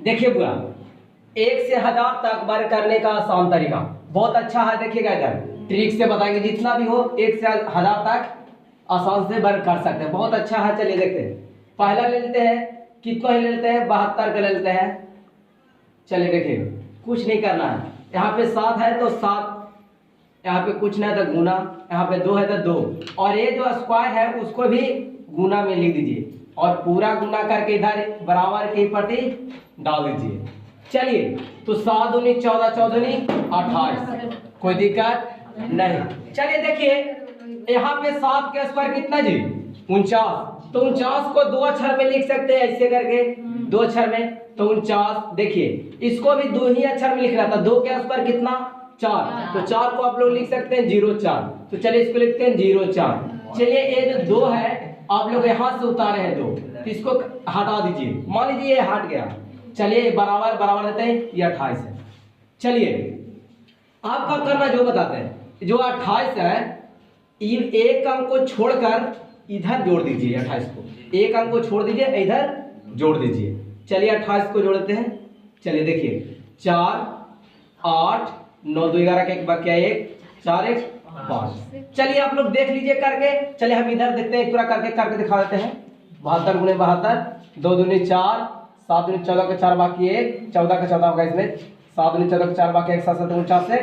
देखिए बुआ, 1 से 1000 तक वर्ग करने का आसान तरीका बहुत अच्छा है। देखिएगा इधर ट्रिक से बताएंगे, जितना भी हो 1 से 1000 तक आसान से वर्ग कर सकते हैं, बहुत अच्छा है। चलिए देखते हैं, पहला ले लेते हैं, कितना ही ले लेते हैं, 72 का ले लेते हैं। चलिए देखिए, कुछ नहीं करना है, यहाँ पे 7 है तो 7, यहाँ पे कुछ नहीं है तो गुना, यहाँ पे 2 है तो 2, और ये जो स्क्वायर है उसको भी गुना में लिख दीजिए और पूरा गुना करके इधर बराबर की पट्टी डाल दीजिए। चलिए तो 7 दूनी 14, 14 दूनी 28, कोई दिक्कत नहीं। चलिए देखिए, यहाँ पे 7 का स्क्वायर कितना जी, 49, तो 49 को 2 अक्षर में लिख सकते हैं, ऐसे करके 2 अक्षर में, तो 49। देखिए इसको भी 2 ही अक्षर में लिखना था, 2 का स्क्वायर कितना 4, तो 4 को आप लोग लिख सकते हैं 04, तो चलिए इसको लिखते हैं 04। चलिए ये जो 2 है आप लोग यहाँ से उतारे हैं 2, तो इसको हटा दीजिए, मान लीजिए ये हट गया। चलिए बराबर बराबर देते हैं, ये 28 है। चलिए आपका करना जो बताते हैं, जो 28 है एक अंक को छोड़कर इधर जोड़ दीजिए, 28 को एक अंक को छोड़ दीजिए, इधर जोड़ दीजिए। चलिए 28 को जोड़ते हैं। चलिए देखिए 4 8 9 2 11 का एक बाकी 1 4 1 5। चलिए आप लोग देख लीजिए करके। चलिए हम इधर देखते हैं, पूरा करके दिखा देते हैं। 72 गुने 72, 2 दूनी 4, 7 दूनी 14 का 4 बाकी 1, 14 का 14 होगा इसमें, 7 दूनी 14 का 4 बाकी 1, 7 7 49 से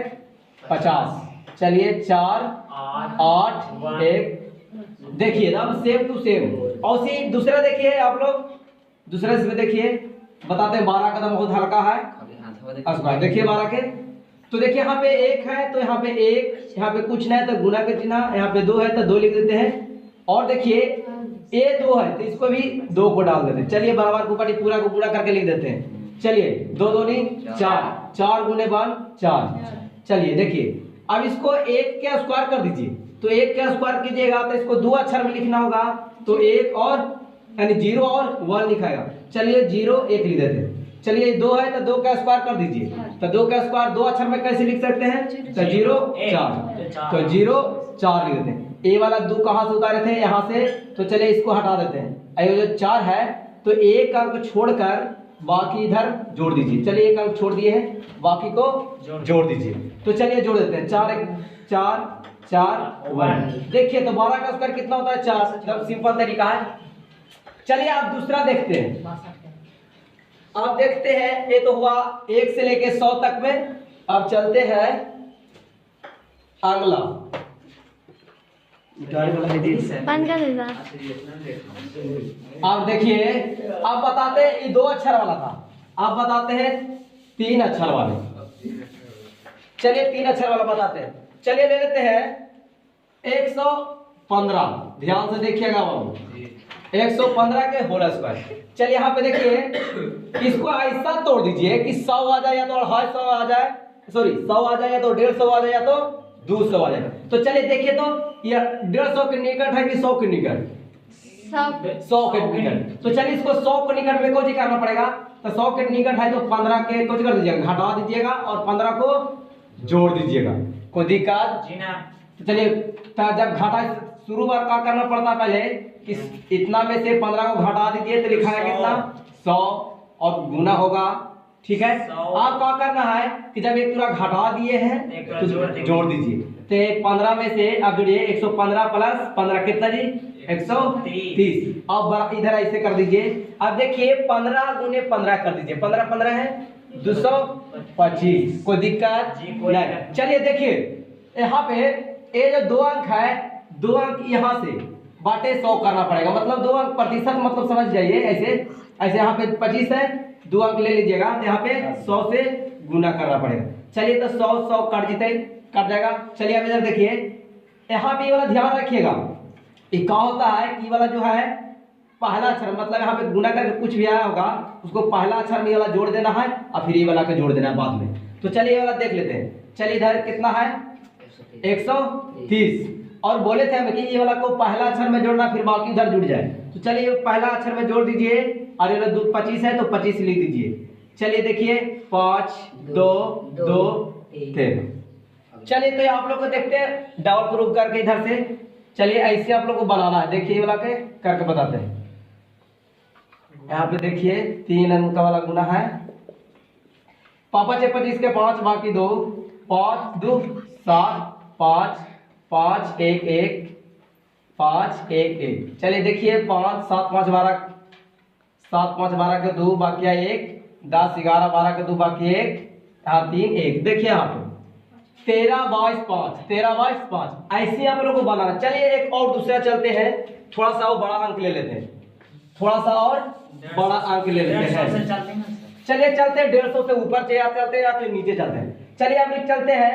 50। चलिए 4 8 1, देखिए अब सेम टू सेम। और सी दूसरा देखिए आप लोग, दूसरा इसमें देखिए बताते हैं, 12 का तो बहुत हल्का है स्क्वायर, देखिए 12 के, तो देखिए यहाँ पे 1 है तो यहाँ पे 1, यहाँ पे कुछ नहीं है तो गुना के चिन्ह, यहाँ पे 2 है तो 2 लिख देते हैं। और देखिए ये 2 है तो इसको भी 2 को डाल देते हैं। चलिए बराबर को पटी पूरा को पूरा करके लिख देते हैं। चलिए 2 2 नहीं 4, 4 गुने 1 4। चलिए देखिए अब इसको 1 का स्क्वायर कर दीजिए, तो 1 का स्क्वायर कीजिएगा तो इसको 2 अक्षर में लिखना होगा, तो 1 और यानी 0 और 1 लिखाएगा। चलिए 0 1 लिख देते हैं। चलिए 2 है तो 2 का स्क्वायर कर दीजिए, तो 2 का स्क्वायर 2 अक्षर में कैसे लिख सकते हैं, तो 0 4, तो 0 4 लिख देते हैं। ए वाला 2 कहाँ से उतारे थे, यहाँ से, तो चलिए इसको हटा देते हैं। ये जो 4 है तो एक अंक छोड़कर बाकी इधर जोड़ दीजिए। चलिए एक अंक छोड़ दिए हैं, बाकी को जोड़ दीजिए। तो चलिए जोड़ देते हैं, 4 1 4 4 1। देखिए तो 12 का स्क्वायर कितना होता है 4, एकदम सिंपल तरीका है। चलिए आप दूसरा देखते हैं, आप देखते हैं ये तो हुआ 1 से लेके 100 तक में। अब चलते हैं अगला, आप देखिए आप बताते हैं, ये 2 अक्षर वाला था, आप बताते हैं 3 अक्षर वाले। चलिए 3 अक्षर वाला बताते हैं। चलिए ले लेते हैं 115, ध्यान से देखिएगा बाबू, 115 के होल स्क्वायर। चलिए यहाँ पे देखिए इसको ऐसा तोड़ दीजिए कि 100 आ जाए या तो 250 आ जाए, सॉरी 100 आ जाए या तो 150 आ जाए या तो 200 आ जाए। तो चलिए देखिए तो ये 150 के निकट है कि 100 के निकट, 100 के निकट। तो चलिए इसको 100 के निकट में कुछ करना पड़ेगा, तो 100 के निकट है तो 15 के कुछ कर दीजिएगा, घटा दीजिएगा और 15 को जोड़ दीजिएगा, कोई दिक्कत जी ना। तो चलिए जब घटा शुरू बार क्या करना पड़ता है, पहले कि इतना में से 15 को घटा दीजिए तो लिखा है कितना 100 और गुना होगा, ठीक है। आप क्या करना है कि जब एक पूरा घटा दिए हैं तो जोड़ दीजिए, तो 15 में से अब जुड़िए 115 प्लस 15 कितना जी 130। अब इधर ऐसे कर दीजिए। अब देखिए 15 गुने 15 कर दीजिए, 15 15 है 225, कोई दिक्कत नहीं। चलिए देखिए यहाँ पे ये जो 2 अंक है, 2 अंक यहाँ से बाटे 100 करना पड़ेगा, मतलब 2 अंक प्रतिशत, मतलब समझ जाइए ऐसे ऐसे। यहाँ पे 25 है, 2 अंक ले लीजिएगा, तो यहाँ पे 100 से गुना करना पड़ेगा। चलिए तो 100 100 कट जाएगा। चलिए अब इधर देखिए, यहाँ पे ये वाला ध्यान रखिएगा, ये क्या होता है कि वाला जो है पहला अक्षर, मतलब यहाँ पे गुना करके कुछ भी आया होगा उसको पहला अक्षर में ये वाला जोड़ देना है और फिर ये वाला का जोड़ देना है बाद में। तो चलिए ये वाला देख लेते हैं। चलिए इधर कितना है 130, और बोले थे हम कि ये वाला को पहला अक्षर में जोड़ना फिर बाकी उधर जुड़ जाए। तो चलिए पहला अक्षर में जोड़ दीजिए और ये 25 है तो 25 लिख दीजिए। चलिए देखिए 5 2 2 3। चलिए तो आप लोग को देखते हैं डबल प्रूफ करके इधर से। चलिए ऐसे आप लोग को बनाना है, देखिए ये वाला के करके बताते हैं। यहाँ पे देखिए 3 अंक वाला गुना है। पापा 25 के 5 बाकी 2, 5 2 7, 5 5 1 1 5 1 1। चलिए देखिए 5 7 5 12, 7 5 12 के 2 बाकी है 1, 10 11 12 के 2 बाकी 1, यहाँ 3 1। देखिए यहाँ पे 13 22 5, 13 22 5 ऐसे आप लोगों को बनाना। चलिए एक और दूसरा चलते हैं, थोड़ा सा और बड़ा अंक ले लेते हैं, थोड़ा सा और बड़ा अंक ले लेते हैं। चलिए चलते हैं 150 से ऊपर चलते हैं या फिर नीचे चलते हैं। चलिए हम एक चलते हैं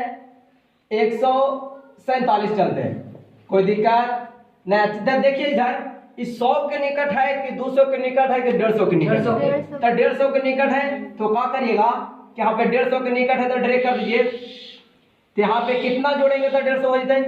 147 चलते हैं, कोई दिक्कत नहीं। देखिए इधर इस 100 के निकट है कि 200 के निकट है कि 150 के निकट है? तो 150 के निकट है तो क्या करिएगा कि यहाँ पे 150 के निकट है तो ड्रैग कर दीजिए। तो यहाँ पे कितना जोड़ेंगे तो 150 हो जाते हैं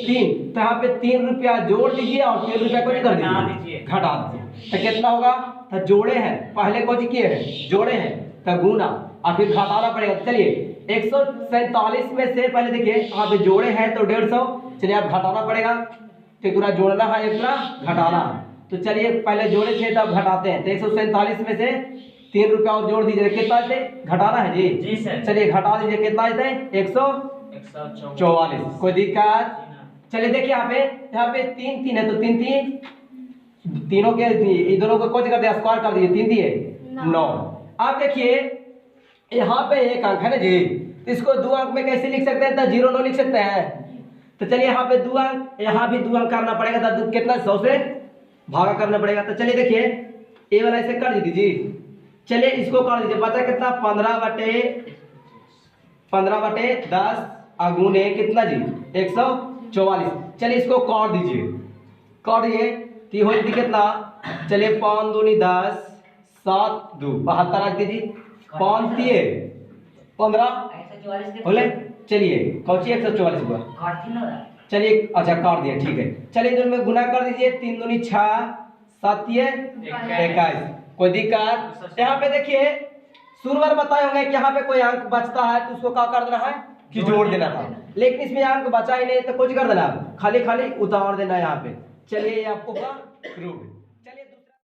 3। तो यहाँ पे 3 रुपया जोड़ दीजिए और 3 रुपया को कर दीजिए, घटा दीजिए। तो कितना होगा? तो जोड़े हैं पहले को किए हैं, जोड़े हैं तो गुना और फिर घटाना पड़ेगा। चलिए 147 में से पहले देखिए यहाँ पे जोड़े हैं तो 150। चलिए आप घटाना पड़ेगा, तो पूरा जोड़ना है एक पूरा घटाना है। तो चलिए पहले जोड़े थे तब घटाते हैं। तो 147 में से 3 रुपया और जोड़ दीजिए, कितना थे? घटाना है जी सर। चलिए घटा दीजिए, कितना थे? 144। कोई दिक्कत? चलिए देखिए यहाँ पे 3 3 है तो 3 3 तीनों के दोनों को कुछ कर दिया, स्क्वायर कर दीजिए, 3 दिए 9। आप देखिए यहाँ पे एक अंक है ना जी, इसको 2 अंक में कैसे लिख सकते हैं? तो 0 9 लिख सकते हैं। तो चलिए यहाँ पे 2 अंक, यहाँ भी 2 अंक करना पड़ेगा। तो कितना? 100 से भागा करना पड़ेगा। तो चलिए देखिए ए वाला ऐसे कर दीजिए जी। चलिए इसको कर दीजिए, बचा कितना? 15/10 अगुने कितना जी? 144। चलिए इसको काट दीजिए, काट दिए तो हो जाती कितना? चलिए 5 दूनी 10, 7 2 72 रख दीजिए, 5 3 15 बोले। चलिए कौची 144 हुआ। चलिए अच्छा काट दिया, ठीक है। चलिए दोनों में गुना कर दीजिए, 3 दूनी 6, 7 21। कोई दिक्कत? यहाँ पे देखिए शुरू में बताए होंगे कि यहाँ पे कोई अंक बचता है तो उसको क्या कर देना है कि जोड़ देना था, लेकिन इसमें अंक बचा ही नहीं तो कुछ कर देना, खाली खाली उतार देना यहाँ पे। चलिए आपको प्रूफ